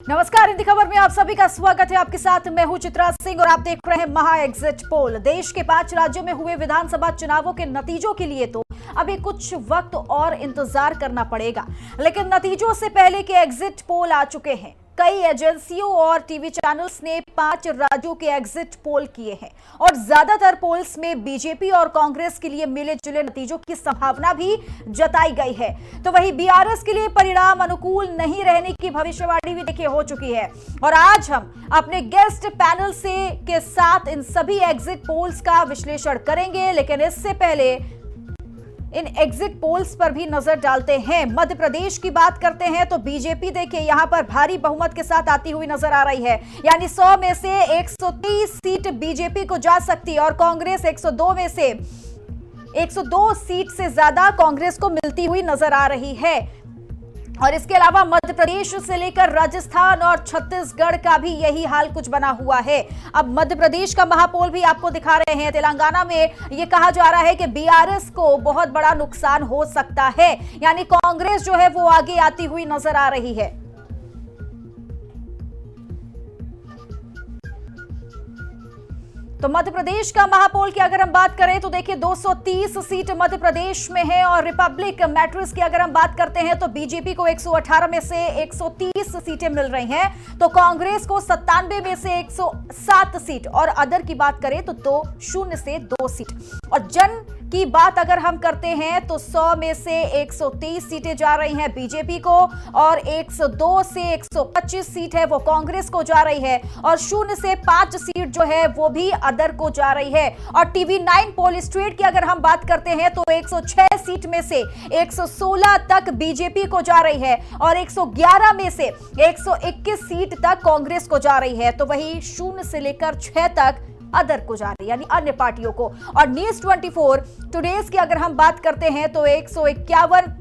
नमस्कार, हिंदी खबर में आप सभी का स्वागत है। आपके साथ मैं हूं चित्रा सिंह और आप देख रहे हैं महा एग्जिट पोल। देश के 5 राज्यों में हुए विधानसभा चुनावों के नतीजों के लिए तो अभी कुछ वक्त और इंतजार करना पड़ेगा, लेकिन नतीजों से पहले के एग्जिट पोल आ चुके हैं। कई एजेंसियों और टीवी चैनल्स ने 5 राज्यों के एग्जिट पोल किए हैं और ज्यादातर पोल्स में बीजेपी और कांग्रेस के लिए मिले जुले नतीजों की संभावना भी जताई गई है। तो वहीं बीआरएस के लिए परिणाम अनुकूल नहीं रहने की भविष्यवाणी भी देखिए हो चुकी है। और आज हम अपने गेस्ट पैनल के साथ इन सभी एग्जिट पोल्स का विश्लेषण करेंगे, लेकिन इससे पहले इन एग्जिट पोल्स पर भी नजर डालते हैं। मध्य प्रदेश की बात करते हैं तो बीजेपी देखिए यहां पर भारी बहुमत के साथ आती हुई नजर आ रही है, यानी 100 में से 130 सीट बीजेपी को जा सकती है और कांग्रेस 102 में से 102 सीट से ज्यादा कांग्रेस को मिलती हुई नजर आ रही है। और इसके अलावा मध्य प्रदेश से लेकर राजस्थान और छत्तीसगढ़ का भी यही हाल कुछ बना हुआ है। अब मध्य प्रदेश का महापोल भी आपको दिखा रहे हैं। तेलंगाना में यह कहा जा रहा है कि बीआरएस को बहुत बड़ा नुकसान हो सकता है, यानी कांग्रेस जो है वो आगे आती हुई नजर आ रही है। तो मध्य प्रदेश का महापोल की अगर हम बात करें तो देखिए 230 सीट मध्य प्रदेश में है और रिपब्लिक मैट्रिक्स की अगर हम बात करते हैं तो बीजेपी को 118 में से 130 सीटें मिल रही हैं, तो कांग्रेस को 97 में से 107 सीट और अदर की बात करें तो 0 से 2 सीट। और जन की बात अगर हम करते हैं तो 100 में से 123 सीटें जा रही हैं बीजेपी को और 102 से 125 सीट है वो कांग्रेस को जा रही है और 0 से 5 सीट जो है वो भी अदर को जा रही है। और टीवी 9 पोल स्ट्रीट की अगर हम बात करते हैं तो 106 सीट में से 116 तक बीजेपी को जा रही है और 111 में से 121 सीट तक कांग्रेस को जा रही है। तो वही 0 से लेकर 6 तक अदर को जा रही है, यानी अन्य पार्टियों को। और न्यूज 24 टुडेज की अगर हम बात करते हैं तो 151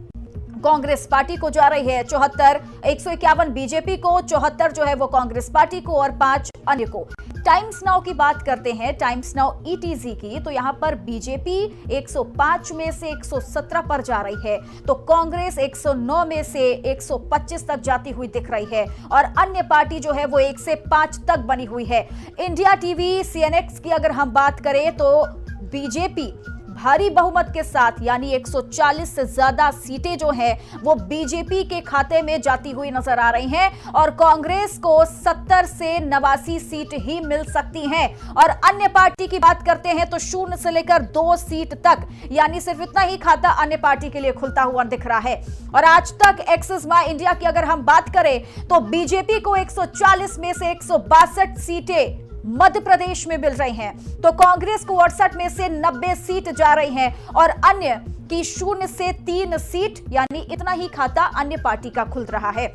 कांग्रेस पार्टी को जा रही है, 151 बीजेपी को, 74 जो है वो कांग्रेस पार्टी को और 5 अन्य को। टाइम्स नाउ की बात करते हैं, टाइम्स नाउ ईटीजी की, तो यहां पर बीजेपी 105 में से 117 पर जा रही है, तो कांग्रेस 109 में से 125 तक जाती हुई दिख रही है और अन्य पार्टी जो है वो 1 से 5 तक बनी हुई है। इंडिया टीवी सीएनएक्स की अगर हम बात करें तो बीजेपी भारी बहुमत के साथ यानी 140 से ज्यादा सीटें जो हैं वो बीजेपी के खाते में जाती हुई नजर आ रही हैं और कांग्रेस को 70 से 89 सीट ही मिल सकती हैं। और अन्य पार्टी की बात करते हैं तो 0 से लेकर 2 सीट तक, यानी सिर्फ इतना ही खाता अन्य पार्टी के लिए खुलता हुआ दिख रहा है। और आज तक एक्सिस माई इंडिया की अगर हम बात करें तो बीजेपी को 140 में से 162 सीटें मध्य प्रदेश में मिल रही हैं, तो कांग्रेस को 68 में से 90 सीट जा रही हैं और अन्य की 0 से 3 सीट, यानी इतना ही खाता अन्य पार्टी का खुल रहा है।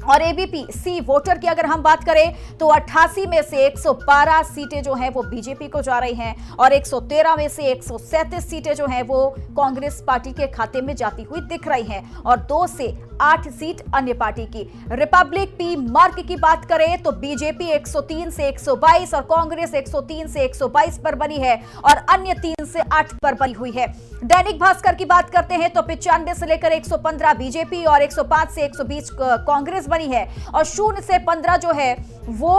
और एबीपी सी वोटर की अगर हम बात करें तो 88 में से 112 सीटें जो हैं वो बीजेपी को जा रही हैं और 113 में से 137 सीटें जो हैं वो कांग्रेस पार्टी के खाते में जाती हुई दिख रही हैं और 2 से 8 सीट अन्य पार्टी की। रिपब्लिक पी मार्क की बात करें तो बीजेपी 103 से 122 और कांग्रेस 103 से 122 पर बनी है और अन्य 3 से 8 पर बनी हुई है। दैनिक भास्कर की बात करते हैं तो 95 से लेकर 115 बीजेपी और 105 से 120 कांग्रेस बनी है और 0 से 15 जो है वो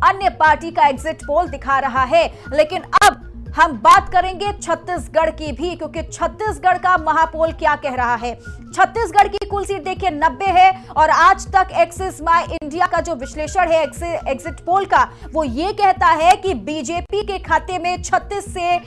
अन्य पार्टी का एग्जिट पोल दिखा रहा है। लेकिन अब हम बात करेंगे छत्तीसगढ़ की भी, क्योंकि छत्तीसगढ़ का महापोल क्या कह रहा है। छत्तीसगढ़ की कुल सीट देखिए 90 है और आज तक एक्सिस माई इंडिया का जो विश्लेषण है एग्जिट पोल का वो ये कहता है कि बीजेपी के खाते में 36 से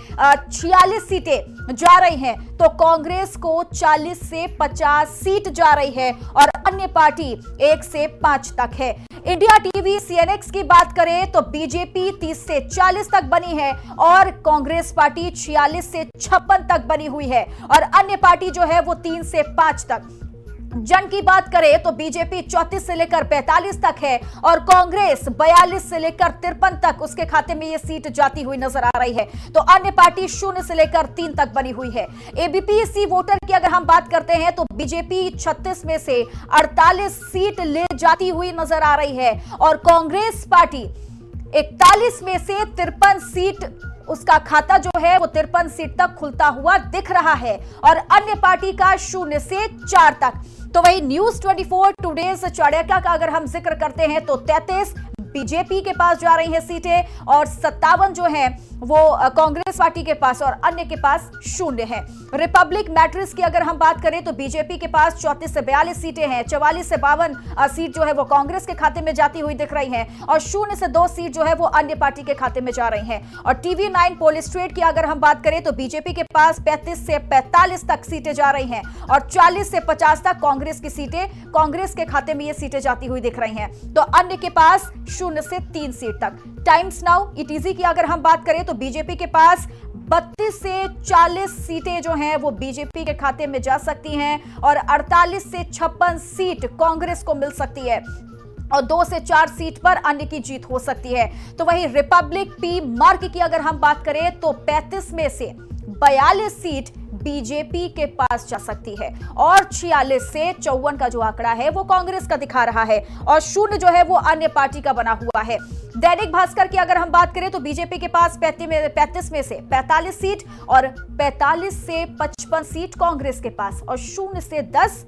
46 सीटें जा रही हैं, तो कांग्रेस को 40 से 50 सीट जा रही है और अन्य पार्टी 1 से 5 तक है। इंडिया टीवी सीएनएक्स की बात करें तो बीजेपी 30 से 40 तक बनी है और कांग्रेस पार्टी 46 से 56 तक बनी हुई है और अन्य पार्टी जो है वो 3 से 5 तक। जन की बात करें तो बीजेपी 34 से लेकर 45 तक है और कांग्रेस 42 से लेकर 53 तक उसके खाते में ये सीट जाती हुई नजर आ रही है, तो अन्य पार्टी 0 से लेकर 3 तक बनी हुई है। एबीपी वोटर की अगर हम बात करते हैं तो बीजेपी 36 में से 48 सीट ले जाती हुई नजर आ रही है और कांग्रेस पार्टी 41 में से 53 सीट उसका खाता जो है वो 53 सीट तक खुलता हुआ दिख रहा है और अन्य पार्टी का 0 से 4 तक। तो वही न्यूज 24 टुडेज चाणक्य का अगर हम जिक्र करते हैं तो 33 बीजेपी के पास जा रही हैं सीटें और 57 जो है वो कांग्रेस पार्टी के पास और अन्य के पास 0 है। रिपब्लिक मैट्रिक्स की अगर हम बात करें तो बीजेपी के पास 34 से 42 सीटें हैं, 44 से 52 सीट जो है वो कांग्रेस के खाते में जाती हुई दिख रही हैं और 0 से 2 सीट जो है वो अन्य पार्टी के खाते में जा रही हैं। और टीवी 9 पोल स्ट्रेट की अगर हम बात करें तो बीजेपी के पास 35 से 45 तक सीटें जा रही हैं और 40 से 50 तक कांग्रेस की सीटें, कांग्रेस के खाते में ये सीटें जाती हुई दिख रही हैं। तो अन्य के पास 0 से 3 सीट तक। टाइम्स नाउ ईटीजी की अगर हम बात करें तो बीजेपी के पास 32 से 40 सीटें जो हैं वो बीजेपी के खाते में जा सकती हैं और 48 से 56 सीट कांग्रेस को मिल सकती है और 2 से 4 सीट पर अन्य की जीत हो सकती है। तो वही रिपब्लिक पी मार्क की अगर हम बात करें तो 35 में से 42 सीट बीजेपी के पास जा सकती है और 46 से 54 का जो आंकड़ा है वो कांग्रेस का दिखा रहा है और 0 जो है वो अन्य पार्टी का बना हुआ है। दैनिक भास्कर की अगर हम बात करें तो बीजेपी के पास 35 में से 45 सीट और 45 से 55 सीट कांग्रेस के पास और 0 से 10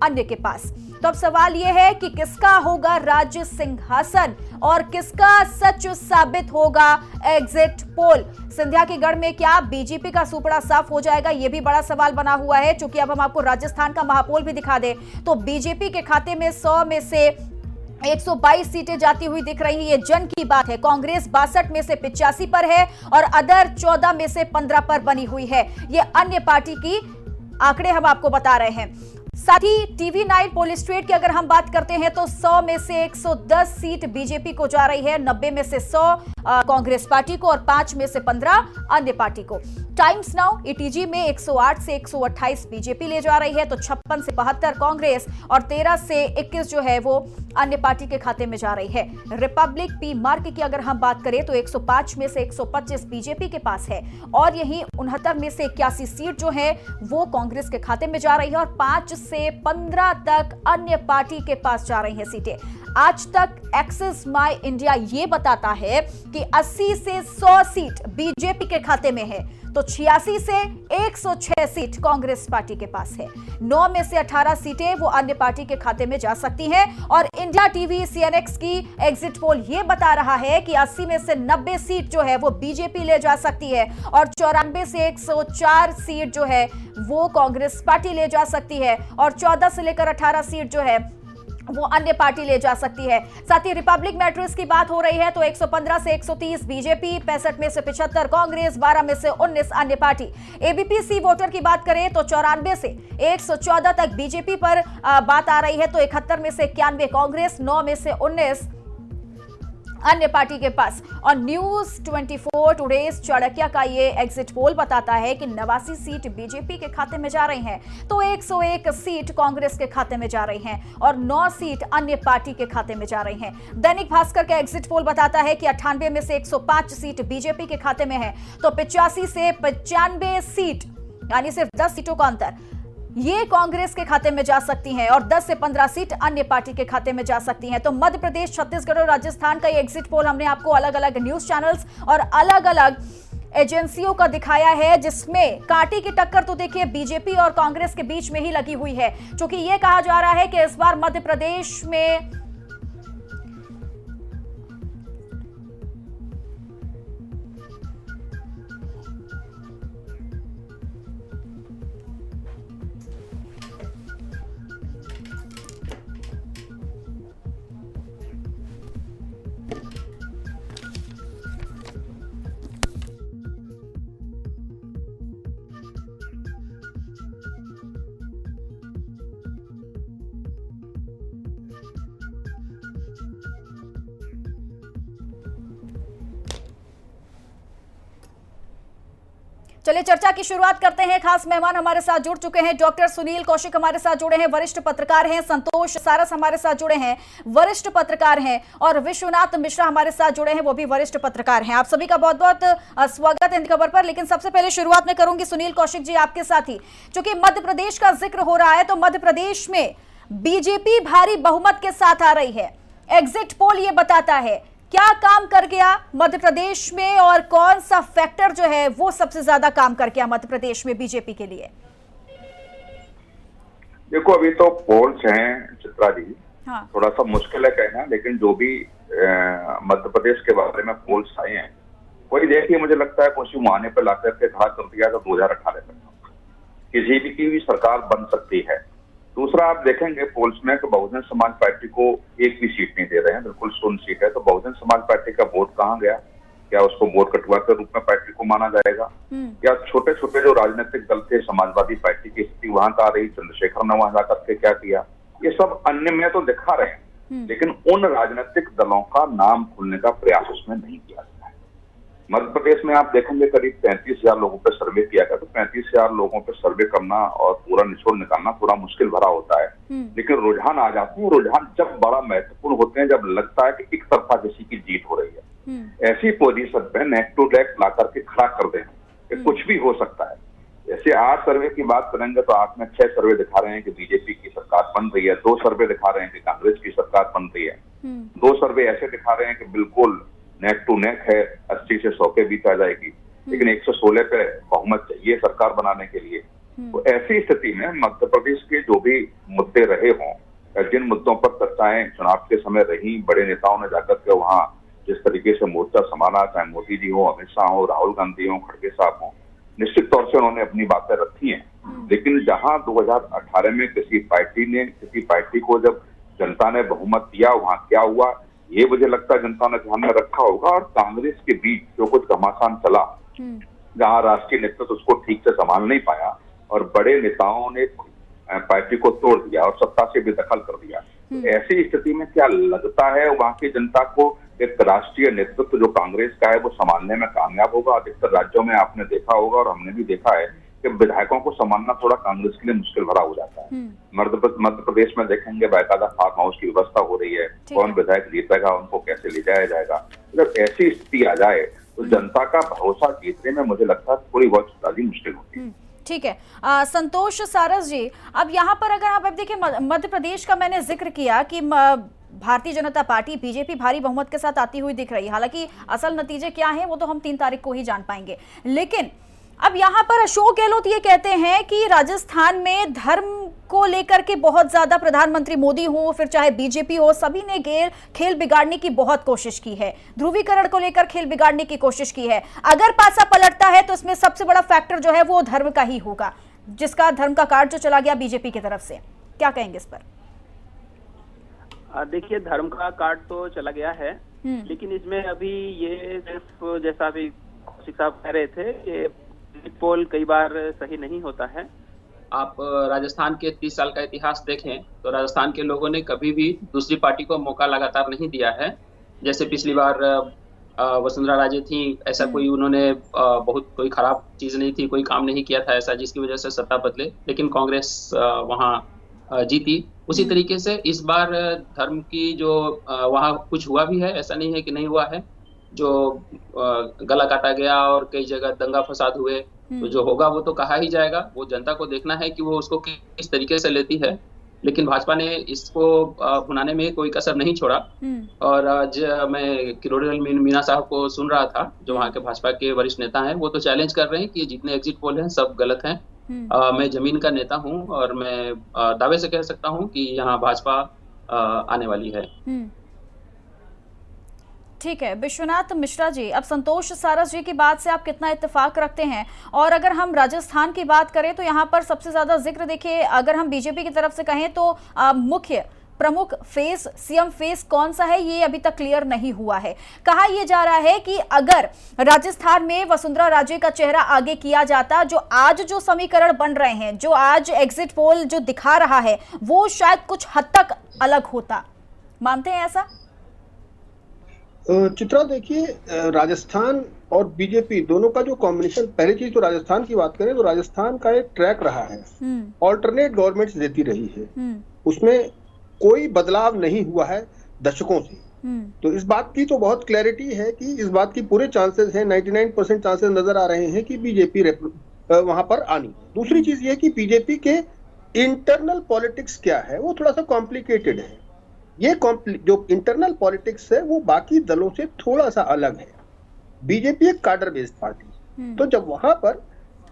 अन्य के पास। तो अब सवाल यह है कि किसका होगा राज्य सिंहासन और किसका सच साबित होगा एग्जिट पोल। सिंधिया के गढ़ में क्या बीजेपी का सुपड़ा साफ हो जाएगा, यह भी बड़ा सवाल बना हुआ है। क्योंकि अब हम आपको राजस्थान का महापोल भी दिखा दें तो बीजेपी के खाते में 100 में से 122 सीटें जाती हुई दिख रही है, ये जन की बात है। कांग्रेस 62 में से 85 पर है और अदर 14 में से 15 पर बनी हुई है। ये अन्य पार्टी की आंकड़े हम आपको बता रहे हैं। साथ ही टीवी 9 पोल स्ट्रेट की अगर हम बात करते हैं तो 100 में से 110 सीट बीजेपी को जा रही है, 90 में से 100 कांग्रेस पार्टी को और 5 में से 15 अन्य पार्टी को। टाइम्स नाउ ईटीजी में 108 से 128 बीजेपी ले जा रही है तो 56 से 72 कांग्रेस और 13 से 21 जो है वो अन्य पार्टी के खाते में जा रही है। रिपब्लिक पी मार्क की अगर हम बात करें तो 105 में से 125 बीजेपी के पास है और यही 69 में से 81 सीट जो है वो कांग्रेस के खाते में जा रही है और 5 से 15 तक अन्य पार्टी के पास जा रही है सीटें। आज तक एक्सेस माय इंडिया ये बताता है कि 80 से 100 सीट बीजेपी के खाते में है तो 86 से 106 सीट कांग्रेस पार्टी के पास है। 9 में से 18 सीटें वो अन्य पार्टी के खाते में जा सकती हैं और इंडिया टीवी सीएनएक्स की एग्जिट पोल ये बता रहा है कि 80 में से 90 सीट जो है वो बीजेपी ले जा सकती है और 94 से 104 सीट जो है वो कांग्रेस पार्टी ले जा सकती है और 14 से लेकर 18 सीट जो है वो अन्य पार्टी ले जा सकती है। साथ ही रिपब्लिक मैट्रिक्स की बात हो रही है तो 115 से 130 बीजेपी, 65 में से 75 कांग्रेस, 12 में से 19 अन्य पार्टी। एबीपीसी वोटर की बात करें तो 94 से 114 तक बीजेपी पर बात आ रही है तो 71 में से 91 कांग्रेस, 9 में से 19 अन्य पार्टी के पास। और न्यूज 24 टुडेज चाणक्य का ये एग्जिट पोल बताता है कि 89 सीट बीजेपी के खाते में जा रही हैं तो 101 सीट कांग्रेस के खाते में जा रही हैं और 9 सीट अन्य पार्टी के खाते में जा रही हैं। दैनिक भास्कर का एग्जिट पोल बताता है कि 98 में से 105 सीट बीजेपी के खाते में है तो 85 से 95 सीट यानी सिर्फ 10 सीटों का अंतर ये कांग्रेस के खाते में जा सकती हैं और 10 से 15 सीट अन्य पार्टी के खाते में जा सकती हैं। तो मध्य प्रदेश, छत्तीसगढ़ और राजस्थान का ये एग्जिट पोल हमने आपको अलग अलग न्यूज चैनल्स और अलग अलग एजेंसियों का दिखाया है जिसमें कांटे की टक्कर तो देखिए बीजेपी और कांग्रेस के बीच में ही लगी हुई है। क्योंकि ये कहा जा रहा है कि इस बार मध्य प्रदेश में चलिए चर्चा की शुरुआत करते हैं। खास मेहमान हमारे साथ जुड़ चुके हैं, डॉक्टर सुनील कौशिक हमारे साथ जुड़े हैं, वरिष्ठ पत्रकार हैं, संतोष सारस हमारे साथ जुड़े हैं, वरिष्ठ पत्रकार हैं और विश्वनाथ मिश्रा हमारे साथ जुड़े हैं, वो भी वरिष्ठ पत्रकार हैं। आप सभी का बहुत बहुत स्वागत है इन खबर पर। लेकिन सबसे पहले शुरुआत में करूंगी सुनील कौशिक जी आपके साथ ही, क्योंकि मध्य प्रदेश का जिक्र हो रहा है तो मध्य प्रदेश में बीजेपी भारी बहुमत के साथ आ रही है। एग्जिट पोल ये बताता है क्या काम कर गया मध्य प्रदेश में और कौन सा फैक्टर जो है वो सबसे ज्यादा काम कर गया मध्य प्रदेश में बीजेपी के लिए? देखो अभी तो पोल्स हैं चित्रा जी, हाँ। थोड़ा सा मुश्किल है कहना, लेकिन जो भी मध्य प्रदेश के बारे में पोल्स आए हैं वही देखिए, मुझे लगता है कुछ मुहाने पे ला करके खड़ा कर दिया तो 2018 तक किसी भी की भी सरकार बन सकती है। दूसरा आप देखेंगे पोल्स में तो बहुजन समाज पार्टी को एक भी सीट नहीं दे रहे हैं, बिल्कुल शून्य सीट है। तो बहुजन समाज पार्टी का वोट कहाँ गया? क्या उसको वोट कटुआ के रूप में पार्टी को माना जाएगा? या छोटे छोटे जो राजनीतिक दल थे, समाजवादी पार्टी की स्थिति वहां का आ रही, चंद्रशेखर ने वहां जाकर के क्या किया, ये सब अन्य में तो दिखा रहे हैं, लेकिन उन राजनीतिक दलों का नाम खुलने का प्रयास उसमें नहीं किया गया है। मध्य प्रदेश में आप देखेंगे करीब 35,000 लोगों पर सर्वे किया गया, तो 35,000 लोगों पर सर्वे करना और पूरा निचोड़ निकालना थोड़ा मुश्किल भरा होता है, लेकिन रुझान आ जाते हैं। रुझान जब बड़ा महत्वपूर्ण होते हैं, जब लगता है कि एक तरफा किसी की जीत हो रही है, ऐसी पोजीशन पे नेक टू नेक ला करके खड़ा कर दें कि कुछ भी हो सकता है। जैसे 8 सर्वे की बात करेंगे तो 8 में 6 सर्वे दिखा रहे हैं कि बीजेपी की सरकार बन रही है, 2 सर्वे दिखा रहे हैं कि कांग्रेस की सरकार बन रही है, 2 सर्वे ऐसे दिखा रहे हैं कि बिल्कुल नेक टू नेक है, 80 से 100 के बीच आ जाएगी, लेकिन 116 पे बहुमत चाहिए सरकार बनाने के लिए। तो ऐसी स्थिति में मध्य प्रदेश के जो भी मुद्दे रहे हों, जिन मुद्दों पर चर्चाएं चुनाव के समय रही, बड़े नेताओं ने जाकर के वहां जिस तरीके से मोर्चा संभाला, चाहे मोदी जी हो, अमित शाह हो, राहुल गांधी हो, खड़गे साहब हो, निश्चित तौर से उन्होंने अपनी बातें रखी हैं। लेकिन जहां 2018 में किसी पार्टी को जब जनता ने बहुमत दिया, वहां क्या हुआ ये मुझे लगता है जनता ने ध्यान में रखा होगा। और कांग्रेस के बीच जो कुछ घमासान चला, जहां राष्ट्रीय नेतृत्व उसको ठीक से संभाल नहीं पाया और बड़े नेताओं ने पार्टी को तोड़ दिया और सत्ता से भी दखल कर दिया, तो ऐसी स्थिति में क्या लगता है वहां की जनता को एक राष्ट्रीय नेतृत्व जो कांग्रेस का है वो संभालने में कामयाब होगा? अधिकतर राज्यों में आपने देखा होगा और हमने भी देखा है कि विधायकों को संभालना थोड़ा कांग्रेस के लिए मुश्किल भरा हो जाता है। मध्य प्रदेश में देखेंगे बाकायदा फार्म हाउस की व्यवस्था हो रही है, कौन विधायक जीतेगा, उनको कैसे ले जाया जाएगा। अगर ऐसी स्थिति आ जाए तो जनता का भरोसा जीतने में मुझे लगता है थोड़ी बहुत ज्यादा मुश्किल होती है। ठीक है, संतोष सारस जी, अब यहाँ पर अगर आप देखिए मध्य प्रदेश का मैंने जिक्र किया कि भारतीय जनता पार्टी बीजेपी भारी बहुमत के साथ आती हुई दिख रही है। हालांकि असल नतीजे क्या हैं वो तो हम 3 तारीख को ही जान पाएंगे, लेकिन अब यहाँ पर अशोक गहलोत ये कहते हैं कि राजस्थान में धर्म को लेकर के बहुत ज्यादा प्रधानमंत्री मोदी हो, फिर चाहे बीजेपी हो, सभी ने खेल बिगाड़ने की बहुत कोशिश की है, ध्रुवीकरण को लेकर खेल बिगाड़ने की कोशिश की है। अगर पासा पलटता है तो इसमें सबसे बड़ा फैक्टर जो है वो धर्म का ही होगा, जिसका धर्म का कार्ड जो चला गया बीजेपी की तरफ से। क्या कहेंगे इस पर? देखिए, धर्म का कार्ड तो चला गया है, लेकिन इसमें अभी ये सिर्फ जैसा अभी कौशिक साहब कह रहे थे कि पोल कई बार सही नहीं होता है। आप राजस्थान के 30 साल का इतिहास देखें तो राजस्थान के लोगों ने कभी भी दूसरी पार्टी को मौका लगातार नहीं दिया है। जैसे पिछली बार वसुंधरा राजे थी, ऐसा कोई उन्होंने बहुत कोई खराब चीज नहीं थी, कोई काम नहीं किया था ऐसा जिसकी वजह से सत्ता बदले, लेकिन कांग्रेस वहां जीती। उसी तरीके से इस बार धर्म की जो वहां कुछ हुआ भी है, ऐसा नहीं है कि नहीं हुआ है, जो गला काटा गया और कई जगह दंगा फसाद हुए, तो जो होगा वो तो कहा ही जाएगा, वो जनता को देखना है कि वो उसको किस तरीके से लेती है। लेकिन भाजपा ने इसको भुनाने में कोई कसर नहीं छोड़ा। और आज मैं किरोड़ी मीना साहब को सुन रहा था, जो वहाँ के भाजपा के वरिष्ठ नेता हैं, वो तो चैलेंज कर रहे हैं कि जितने एग्जिट पोल हैं सब गलत हैं। मैं जमीन का नेता हूं और मैं दावे से कह सकता हूं कि यहाँ भाजपा आने वाली है। ठीक है, विश्वनाथ मिश्रा जी, अब संतोष सारस जी की बात से आप कितना इत्तेफाक रखते हैं? और अगर हम राजस्थान की बात करें तो यहाँ पर सबसे ज्यादा जिक्र देखिए, अगर हम बीजेपी की तरफ से कहें तो मुख्य प्रमुख फेस, सीएम फेस कौन सा है ये अभी तक क्लियर नहीं हुआ है। कहा यह जा रहा है कि अगर राजस्थान में वसुंधरा राजे का चेहरा आगे किया जाता, जो आज जो समीकरण बन रहे हैं, जो आज एग्जिट पोल जो दिखा रहा है, वो शायद कुछ हद तक अलग होता। मानते हैं ऐसा? चित्रा, देखिए, राजस्थान और बीजेपी दोनों का जो कॉम्बिनेशन, पहली चीज तो राजस्थान की बात करें तो राजस्थान का एक ट्रैक रहा है, ऑल्टरनेट गवर्नमेंट्स देती रही है, उसमें कोई बदलाव नहीं हुआ है दशकों से। तो इस बात की तो बहुत क्लैरिटी है कि इस बात की पूरे चांसेस हैं, 99% चांसेस नजर आ रहे हैं कि बीजेपी वहां पर आनी। दूसरी चीज ये कि बीजेपी के इंटरनल पॉलिटिक्स क्या है वो थोड़ा सा कॉम्प्लिकेटेड है। ये जो इंटरनल पॉलिटिक्स है वो बाकी दलों से थोड़ा सा अलग है। बीजेपी एक कार्डर बेस्ड पार्टी, तो जब वहां पर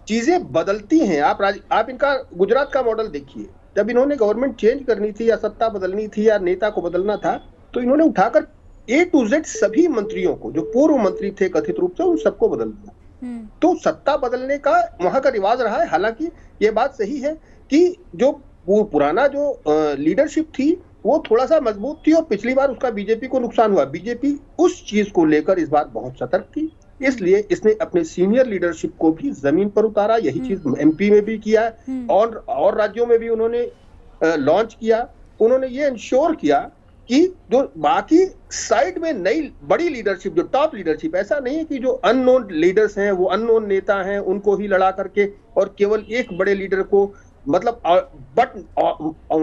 चीजें बदलती हैं, आप इनका गुजरात का मॉडल देखिए, जब इन्होंने गवर्नमेंट चेंज करनी थी या सत्ता बदलनी थी या नेता को बदलना था, तो इन्होंने उठाकर A to Z सभी मंत्रियों को, जो पूर्व मंत्री थे कथित रूप से, उन सबको बदल दिया। तो सत्ता बदलने का वहां का रिवाज रहा है। हालांकि ये बात सही है कि जो पुराना जो लीडरशिप थी वो थोड़ा सा मजबूत थी और पिछली बार उसका बीजेपी को नुकसान हुआ। बीजेपी उस चीज को लेकर इस बार बहुत सतर्क थी, इसलिए इसने अपने सीनियर लीडरशिप को भी जमीन पर उतारा। यही चीज MP में भी किया और राज्यों में भी उन्होंने लॉन्च किया। उन्होंने ये इंश्योर किया कि जो बाकी साइड में नई बड़ी लीडरशिप, जो टॉप लीडरशिप, ऐसा नहीं है कि जो अननोन लीडर्स हैं, वो अननोन नेता हैं, उनको ही लड़ा करके और केवल एक बड़े लीडर को मतलब बट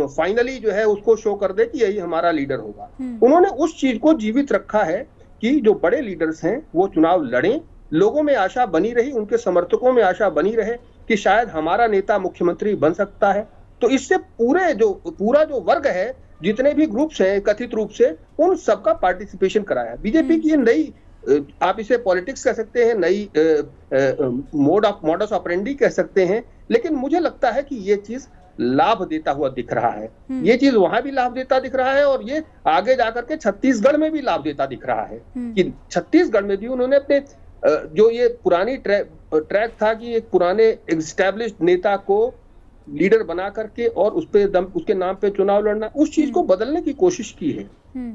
फाइनली जो है उसको शो कर दे कि यही हमारा लीडर होगा। उन्होंने उस चीज को जीवित रखा है कि जो बड़े लीडर्स हैं वो चुनाव लड़ें, लोगों में आशा बनी रही, उनके समर्थकों में आशा बनी रहे कि शायद हमारा नेता मुख्यमंत्री बन सकता है। तो इससे पूरा जो वर्ग है, जितने भी ग्रुप्स हैं कथित रूप से, उन सबका पार्टिसिपेशन कराया। बीजेपी की ये नई, आप इसे पॉलिटिक्स कह सकते हैं, नई मोडस ऑपरेंडी कह सकते हैं, लेकिन मुझे लगता है कि ये चीज लाभ देता हुआ दिख रहा है। ये चीज वहां भी लाभ देता दिख रहा है और ये आगे जाकर के छत्तीसगढ़ में भी लाभ देता दिख रहा है कि छत्तीसगढ़ में भी उन्होंने अपने जो ये पुरानी ट्रैक था कि एक पुराने एस्टैब्लिश्ड नेता को लीडर बना करके और उसके नाम पे चुनाव लड़ना, उस चीज को बदलने की कोशिश की है।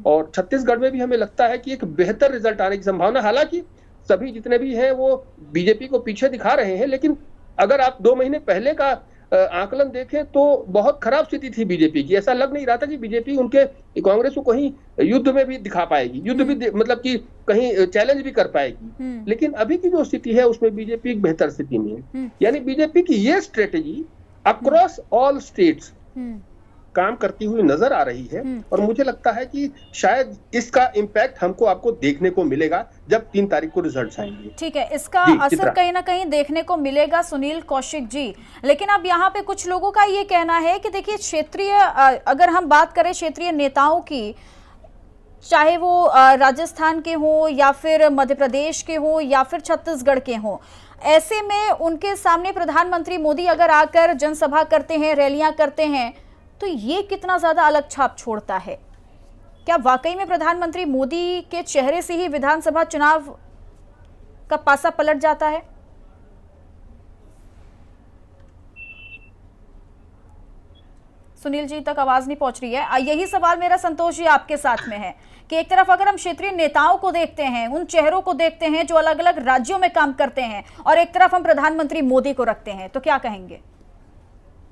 और छत्तीसगढ़ में भी हमें लगता है कि एक बेहतर रिजल्ट आने की संभावना, हालांकि सभी जितने भी हैं वो बीजेपी को पीछे दिखा रहे हैं, लेकिन अगर आप 2 महीने पहले का आकलन देखें तो बहुत खराब स्थिति थी बीजेपी की। ऐसा लग नहीं रहा था कि बीजेपी उनके कांग्रेस को कहीं युद्ध में भी दिखा पाएगी, युद्ध भी मतलब कि कहीं चैलेंज भी कर पाएगी। लेकिन अभी की जो स्थिति है उसमें बीजेपी एक बेहतर स्थिति में है। यानी बीजेपी की ये स्ट्रेटेजी अक्रॉस ऑल स्टेट्स काम करती हुई नजर आ रही है और मुझे लगता है कि शायद इसका इम्पैक्ट हमको आपको देखने को मिलेगा जब 3 तारीख को रिजल्ट्स आएंगे। ठीक है, इसका असर कहीं ना कहीं देखने को मिलेगा सुनील कौशिक जी। लेकिन अब यहाँ पे कुछ लोगों का ये कहना है कि देखिए क्षेत्रीय, अगर हम बात करें क्षेत्रीय नेताओं की, चाहे वो राजस्थान के हो या फिर मध्य प्रदेश के हो या फिर छत्तीसगढ़ के हो, ऐसे में उनके सामने प्रधानमंत्री मोदी अगर आकर जनसभा करते हैं, रैलियां करते हैं, तो ये कितना ज्यादा अलग छाप छोड़ता है? क्या वाकई में प्रधानमंत्री मोदी के चेहरे से ही विधानसभा चुनाव का पासा पलट जाता है? सुनील जी तक आवाज नहीं पहुंच रही है। यही सवाल मेरा संतोष जी आपके साथ में है कि एक तरफ अगर हम क्षेत्रीय नेताओं को देखते हैं, उन चेहरों को देखते हैं जो अलग अलग राज्यों में काम करते हैं, और एक तरफ हम प्रधानमंत्री मोदी को रखते हैं, तो क्या कहेंगे?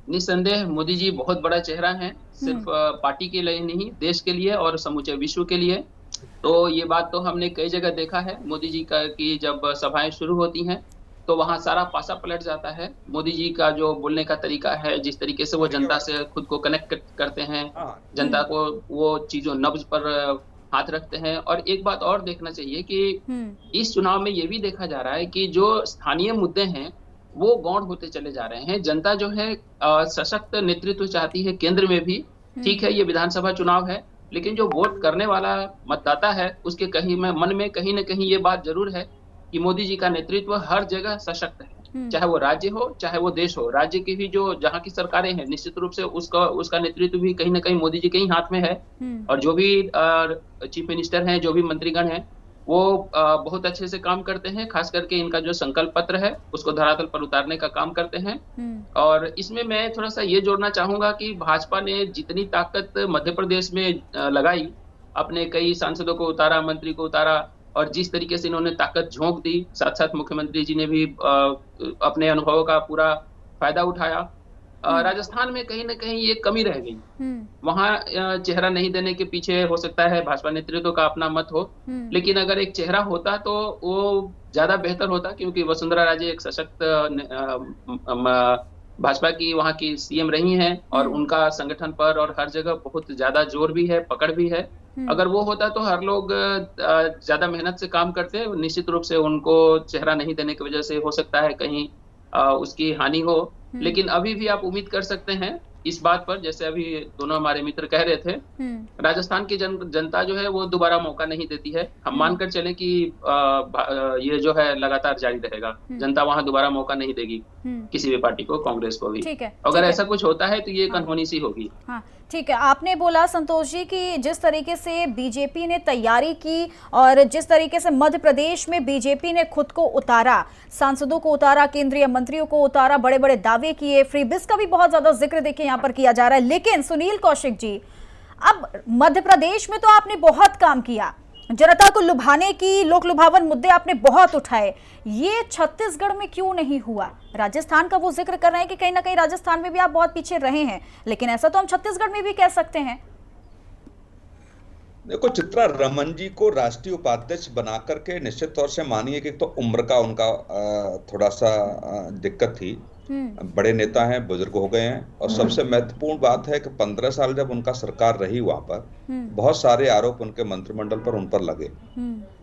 निस्संदेह मोदी जी बहुत बड़ा चेहरा है, सिर्फ पार्टी के लिए नहीं, देश के लिए और समूचे विश्व के लिए। तो ये बात तो हमने कई जगह देखा है मोदी जी का कि जब सभाएं शुरू होती हैं तो वहां सारा पासा पलट जाता है। मोदी जी का जो बोलने का तरीका है, जिस तरीके से वो जनता से खुद को कनेक्ट करते हैं, जनता को वो चीजों नब्ज पर हाथ रखते हैं। और एक बात और देखना चाहिए कि इस चुनाव में ये भी देखा जा रहा है कि जो स्थानीय मुद्दे हैं वो गौण होते चले जा रहे हैं। जनता जो है सशक्त नेतृत्व चाहती है केंद्र में भी। ठीक है, ये विधानसभा चुनाव है, लेकिन जो वोट करने वाला मतदाता है उसके मन में कहीं ना कहीं ये बात जरूर है कि मोदी जी का नेतृत्व हर जगह सशक्त है, चाहे वो राज्य हो चाहे वो देश हो। राज्य की भी जो जहाँ की सरकारें हैं, निश्चित रूप से उसका नेतृत्व भी कहीं ना कहीं मोदी जी के ही हाथ में है। और जो भी चीफ मिनिस्टर हैं, जो भी मंत्रीगण हैं, वो बहुत अच्छे से काम करते हैं। खास करके इनका जो संकल्प पत्र है उसको धरातल पर उतारने का काम करते हैं। और इसमें मैं थोड़ा सा ये जोड़ना चाहूंगा कि भाजपा ने जितनी ताकत मध्य प्रदेश में लगाई, अपने कई सांसदों को उतारा, मंत्री को उतारा, और जिस तरीके से इन्होंने ताकत झोंक दी, साथ साथ मुख्यमंत्री जी ने भी अपने अनुभवों का पूरा फायदा उठाया। राजस्थान में कहीं ना कहीं ये कमी रह गई। वहां चेहरा नहीं देने के पीछे हो सकता है भाजपा नेतृत्व का अपना मत हो, लेकिन अगर एक चेहरा होता तो वो ज्यादा बेहतर होता, क्योंकि वसुंधरा राजे एक सशक्त भाजपा की वहां की सीएम रही हैं और उनका संगठन पर और हर जगह बहुत ज्यादा जोर भी है, पकड़ भी है। अगर वो होता तो हर लोग ज्यादा मेहनत से काम करते। निश्चित रूप से उनको चेहरा नहीं देने की वजह से हो सकता है कहीं उसकी हानि हो, लेकिन अभी भी आप उम्मीद कर सकते हैं इस बात पर, जैसे अभी दोनों हमारे मित्र कह रहे थे, राजस्थान की जनता जो है वो दोबारा मौका नहीं देती है। हम मानकर चलें कि ये जो है लगातार जारी रहेगा, जनता वहां दोबारा मौका नहीं देगी किसी भी पार्टी को, कांग्रेस को भी। अगर ऐसा कुछ होता है तो ये अनहोनी सी होगी। हाँ ठीक है, आपने बोला संतोष जी कि जिस तरीके से बीजेपी ने तैयारी की और जिस तरीके से मध्य प्रदेश में बीजेपी ने खुद को उतारा, सांसदों को उतारा, केंद्रीय मंत्रियों को उतारा, बड़े बड़े दावे किए, फ्रीबिस का भी बहुत ज्यादा जिक्र देखिए यहाँ पर किया जा रहा है। लेकिन सुनील कौशिक जी, अब मध्य प्रदेश में तो आपने बहुत काम किया, जनता को लुभाने की लोक लुभावन मुद्दे आपने बहुत उठाए, ये छत्तीसगढ़ में क्यों नहीं हुआ? राजस्थान का वो जिक्र कर रहे हैं कि कहीं ना कहीं राजस्थान में भी आप बहुत पीछे रहे हैं, लेकिन ऐसा तो हम छत्तीसगढ़ में भी कह सकते हैं। देखो, चित्रा रमन जी को राष्ट्रीय उपाध्यक्ष बना करके निश्चित तौर से मानिए कि तो उम्र का उनका थोड़ा सा दिक्कत थी, बड़े नेता हैं, बुजुर्ग हो गए हैं, और सबसे महत्वपूर्ण बात है कि 15 साल जब उनका सरकार रही वहां पर बहुत सारे आरोप उनके मंत्रिमंडल पर उन पर लगे।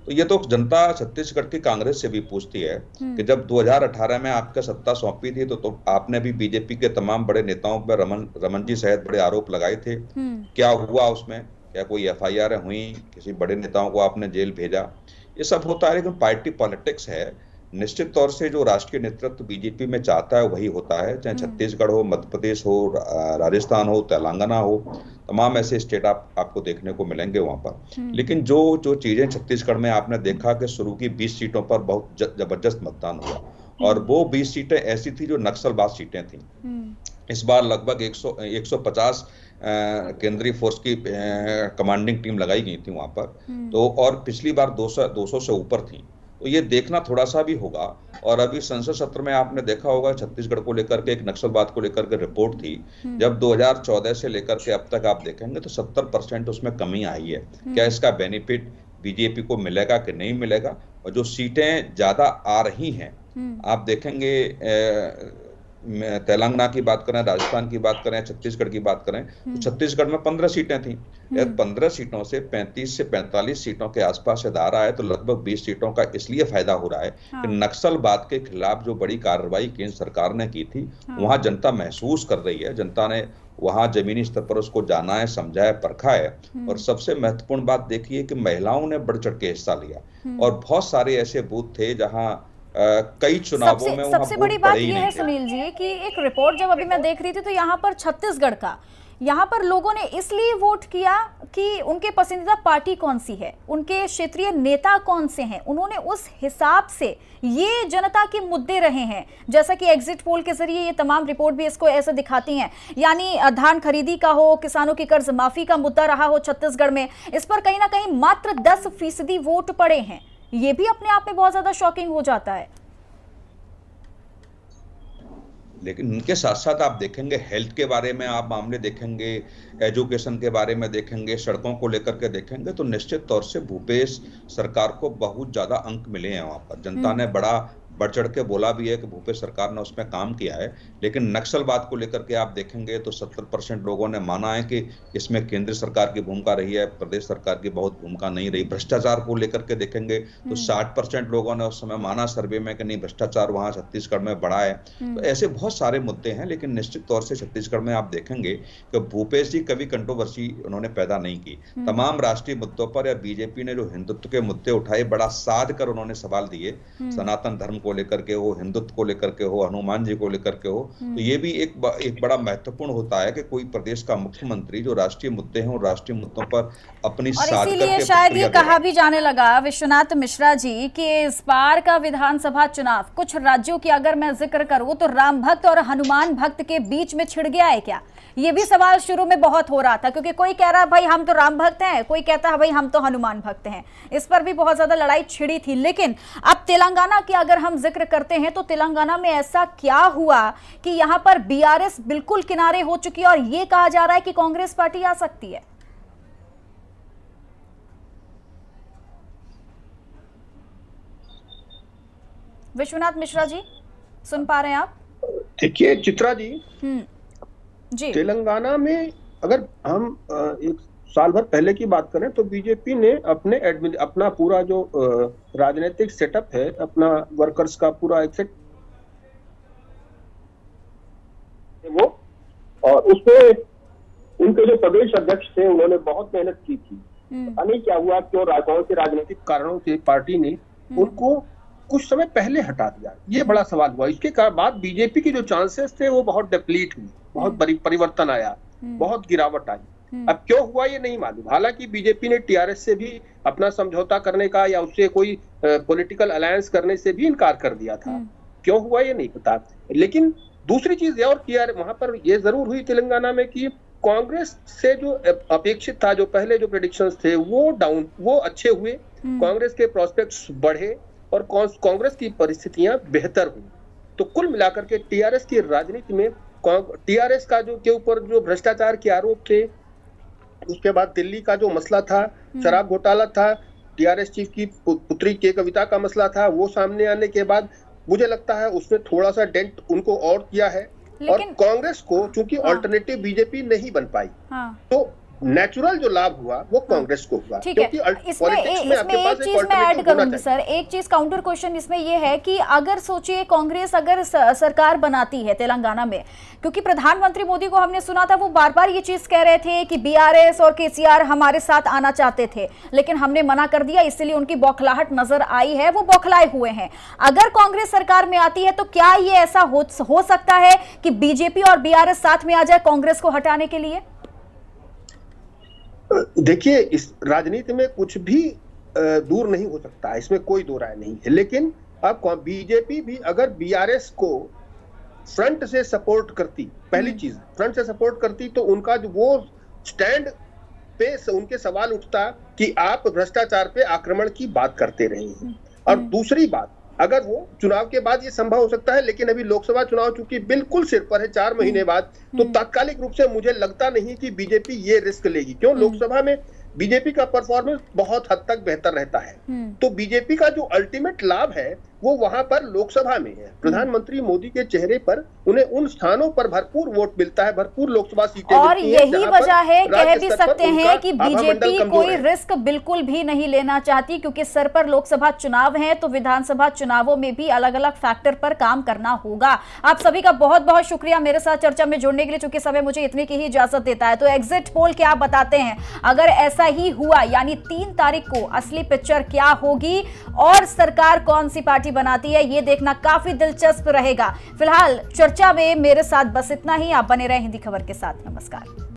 तो ये तो जनता छत्तीसगढ़ की कांग्रेस से भी पूछती है कि जब 2018 में आपके सत्ता सौंपी थी तो आपने भी बीजेपी के तमाम बड़े नेताओं पर रमन जी सहित बड़े आरोप लगाए थे। क्या हुआ उसमें? क्या कोई FIR हुई? किसी बड़े नेताओं को आपने जेल भेजा? ये सब होता है, लेकिन पार्टी पॉलिटिक्स है। निश्चित तौर से जो राष्ट्रीय नेतृत्व बीजेपी में चाहता है वही होता है, चाहे छत्तीसगढ़ हो, मध्य प्रदेश हो, राजस्थान हो, तेलंगाना हो, तमाम ऐसे स्टेट आपको देखने को मिलेंगे वहां पर। लेकिन जो चीजें छत्तीसगढ़ में आपने देखा कि शुरू की 20 सीटों पर बहुत जबरदस्त मतदान हुआ, और वो 20 सीटें ऐसी थी जो नक्सलबाज सीटें थी। इस बार लगभग 150 केंद्रीय फोर्स की कमांडिंग टीम लगाई गई थी वहां पर, तो और पिछली बार 200 से ऊपर थी। तो ये देखना थोड़ा सा भी होगा। और अभी संसद सत्र में आपने देखा होगा छत्तीसगढ़ को लेकर के एक नक्सलवाद को लेकर के रिपोर्ट थी, जब 2014 से लेकर के अब तक आप देखेंगे तो 70% उसमें कमी आई है। क्या इसका बेनिफिट बीजेपी को मिलेगा कि नहीं मिलेगा? और जो सीटें ज्यादा आ रही हैं, आप देखेंगे तेलंगाना की बात करें, राजस्थान की बात करें, छत्तीसगढ़ की बात करें, तो छत्तीसगढ़ में 15 सीटें थी। 15 सीटों से 35 से 45 सीटों के आसपास से आ रहा है, तो लगभग 20 सीटों का इसलिए फायदा हो रहा है कि नक्सलवाद के खिलाफ जो बड़ी कार्रवाई केंद्र सरकार ने की थी, वहां जनता महसूस कर रही है, जनता ने वहां जमीनी स्तर पर उसको जाना है, समझा है, परखा है। और सबसे महत्वपूर्ण बात देखिए कि महिलाओं ने बढ़ चढ़ के हिस्सा लिया, और बहुत सारे ऐसे बूथ थे जहां कई चुनावों में सबसे बड़ी बात यह है सुनील जी कि एक रिपोर्ट जब अभी मैं देख रही थी तो यहाँ पर छत्तीसगढ़ का, यहाँ पर लोगों ने इसलिए वोट किया कि उनके पसंदीदा पार्टी कौन सी है, उनके क्षेत्रीय नेता कौन से हैं, उन्होंने उस हिसाब से ये जनता के मुद्दे रहे हैं। जैसा कि एग्जिट पोल के जरिए ये तमाम रिपोर्ट भी इसको ऐसे दिखाती हैं, यानी धान खरीदी का हो, किसानों की कर्ज माफी का मुद्दा रहा हो छत्तीसगढ़ में, इस पर कहीं ना कहीं मात्र 10% वोट पड़े हैं। ये भी अपने आप में बहुत ज्यादा शॉकिंग हो जाता है। लेकिन उनके साथ साथ आप देखेंगे हेल्थ के बारे में आप मामले देखेंगे, एजुकेशन के बारे में देखेंगे, सड़कों को लेकर के देखेंगे, तो निश्चित तौर से भूपेश सरकार को बहुत ज्यादा अंक मिले हैं वहां पर। जनता ने बड़ा बढ़ चढ़ के बोला भी है कि भूपेश सरकार ने उसमें काम किया है। लेकिन नक्सलवाद को लेकर के आप देखेंगे तो 70% लोगों ने माना है कि इसमें केंद्र सरकार की भूमिका रही है, प्रदेश सरकार की बहुत भूमिका नहीं रही। भ्रष्टाचार को लेकर के देखेंगे तो 60% लोगों ने उस समय माना सर्वे में कि नहीं, भ्रष्टाचार वहां छत्तीसगढ़ में बढ़ा है। तो ऐसे बहुत सारे मुद्दे हैं, लेकिन निश्चित तौर से छत्तीसगढ़ में आप देखेंगे कि भूपेश जी कभी कंट्रोवर्सी उन्होंने पैदा नहीं की। तमाम राष्ट्रीय मुद्दों पर या बीजेपी ने जो हिंदुत्व के मुद्दे उठाए, बड़ा साध कर उन्होंने सवाल दिए, सनातन धर्म को लेकर के हो, हिंदुत्व को लेकर के हो, हनुमान जी को लेकर के हो, तो ये भी एक बड़ा महत्वपूर्ण होता है कि कोई प्रदेश का मुख्यमंत्री जो राष्ट्रीय मुद्दे हैं और राष्ट्रीय मुद्दों पर अपनी साध इसीलिए शायद ये कहा भी जाने लगा विश्वनाथ मिश्रा जी कि इस बार का विधानसभा चुनाव कुछ राज्यों की अगर मैं जिक्र करूं तो राम भक्त और हनुमान भक्त के बीच में छिड़ गया है क्या? ये भी सवाल शुरू में बहुत हो रहा था, क्योंकि कोई कह रहा है भाई हम तो राम भक्त हैं, कोई कहता है भाई हम तो हनुमान भक्त हैं। इस पर भी बहुत ज्यादा लड़ाई छिड़ी थी। लेकिन अब तेलंगाना की अगर हम जिक्र करते हैं तो तेलंगाना में ऐसा क्या हुआ कि यहां पर बीआरएस बिल्कुल किनारे हो चुकी है और ये कहा जा रहा है कि कांग्रेस पार्टी आ सकती है? विश्वनाथ मिश्रा जी सुन पा रहे हैं आप? देखिए चित्रा जी, जी, तेलंगाना में अगर हम एक साल भर पहले की बात करें तो बीजेपी ने अपना पूरा जो राजनीतिक सेटअप है, अपना वर्कर्स का पूरा एक सेट वो और उसमें उनके जो प्रदेश अध्यक्ष थे उन्होंने बहुत मेहनत की थी। पता नहीं क्या हुआ, क्यों कौन से राजनीतिक कारणों से पार्टी ने उनको कुछ समय पहले हटा दिया, ये बड़ा सवाल हुआ। इसके बाद बीजेपी की जो चांसेस थे वो बहुत डिप्लीट हुई, बहुत परिवर्तन आया, बहुत गिरावट आई। अब क्यों हुआ ये नहीं मालूम। हालांकि बीजेपी ने टीआरएस से भी अपना समझौता करने का या उससे कोई पॉलिटिकल अलायंस करने से भी इनकार कर दिया था, क्यों हुआ ये नहीं पता। लेकिन दूसरी चीज और किया वहां पर ये जरूर हुई तेलंगाना में कि कांग्रेस से जो अपेक्षित था, जो पहले जो प्रेडिक्शंस थे वो अच्छे हुए, कांग्रेस के प्रोस्पेक्ट्स बढ़े और कांग्रेस की परिस्थितियां बेहतर हुई। तो कुल मिलाकर के टीआरएस की राजनीति में टीआरएस का जो के ऊपर जो भ्रष्टाचार के आरोप थे, उसके बाद दिल्ली का जो मसला था, शराब घोटाला था, टीआरएस चीफ की पुत्री के कविता का मसला था, वो सामने आने के बाद मुझे लगता है उसने थोड़ा सा डेंट उनको और किया है। और कांग्रेस को चूंकि अल्टरनेटिव बीजेपी नहीं बन पाई, तो नेचुरल जो लाभ हुआ वो कांग्रेस को हुआ। ठीक है, इसमें एक चीज मैं ऐड करूंगी सर, एक चीज काउंटर क्वेश्चन इसमें ये है कि अगर सोचिए कांग्रेस अगर सरकार बनाती है तेलंगाना में, क्योंकि प्रधानमंत्री मोदी को हमने सुना था वो बार बार ये चीज कह रहे थे कि बीआरएस और केसीआर हमारे साथ आना चाहते थे, लेकिन हमने मना कर दिया, इसलिए उनकी बौखलाहट नजर आई है, वो बौखलाए हुए हैं। अगर कांग्रेस सरकार में आती है तो क्या ये ऐसा हो सकता है कि बीजेपी और बीआरएस साथ में आ जाए कांग्रेस को हटाने के लिए? देखिए, इस राजनीति में कुछ भी दूर नहीं हो सकता है, इसमें कोई दो राय नहीं है। लेकिन अब बीजेपी भी अगर बीआरएस को फ्रंट से सपोर्ट करती, पहली चीज फ्रंट से सपोर्ट करती, तो उनका जो वो स्टैंड पे उनके सवाल उठता कि आप भ्रष्टाचार पे आक्रमण की बात करते रहे हैं। और दूसरी बात, अगर वो चुनाव के बाद ये संभव हो सकता है, लेकिन अभी लोकसभा चुनाव चूंकि बिल्कुल सिर पर है 4 महीने बाद, तो तात्कालिक रूप से मुझे लगता नहीं कि बीजेपी ये रिस्क लेगी। क्यों? लोकसभा में बीजेपी का परफॉर्मेंस बहुत हद तक बेहतर रहता है, तो बीजेपी का जो अल्टीमेट लाभ है वो वहां पर लोकसभा में है। प्रधानमंत्री मोदी के चेहरे पर उन्हें उन स्थानों पर भरपूर वोट मिलता है, भरपूर लोकसभा सीटें और यही वजह है, कह भी सकते हैं कि बीजेपी कोई रिस्क बिल्कुल भी नहीं लेना चाहती, क्योंकि सर पर लोकसभा चुनाव है, तो विधानसभा चुनावों में भी अलग अलग फैक्टर पर काम करना होगा। आप सभी का बहुत बहुत शुक्रिया मेरे साथ चर्चा में जुड़ने के लिए, चूंकि समय मुझे इतने की ही इजाजत देता है। तो एग्जिट पोल क्या बताते हैं, अगर ऐसा ही हुआ यानी 3 तारीख को असली पिक्चर क्या होगी और सरकार कौन सी पार्टी बनाती है, यह देखना काफी दिलचस्प रहेगा। फिलहाल चर्चा में मेरे साथ बस इतना ही। आप बने रहे हिंदी खबर के साथ। नमस्कार।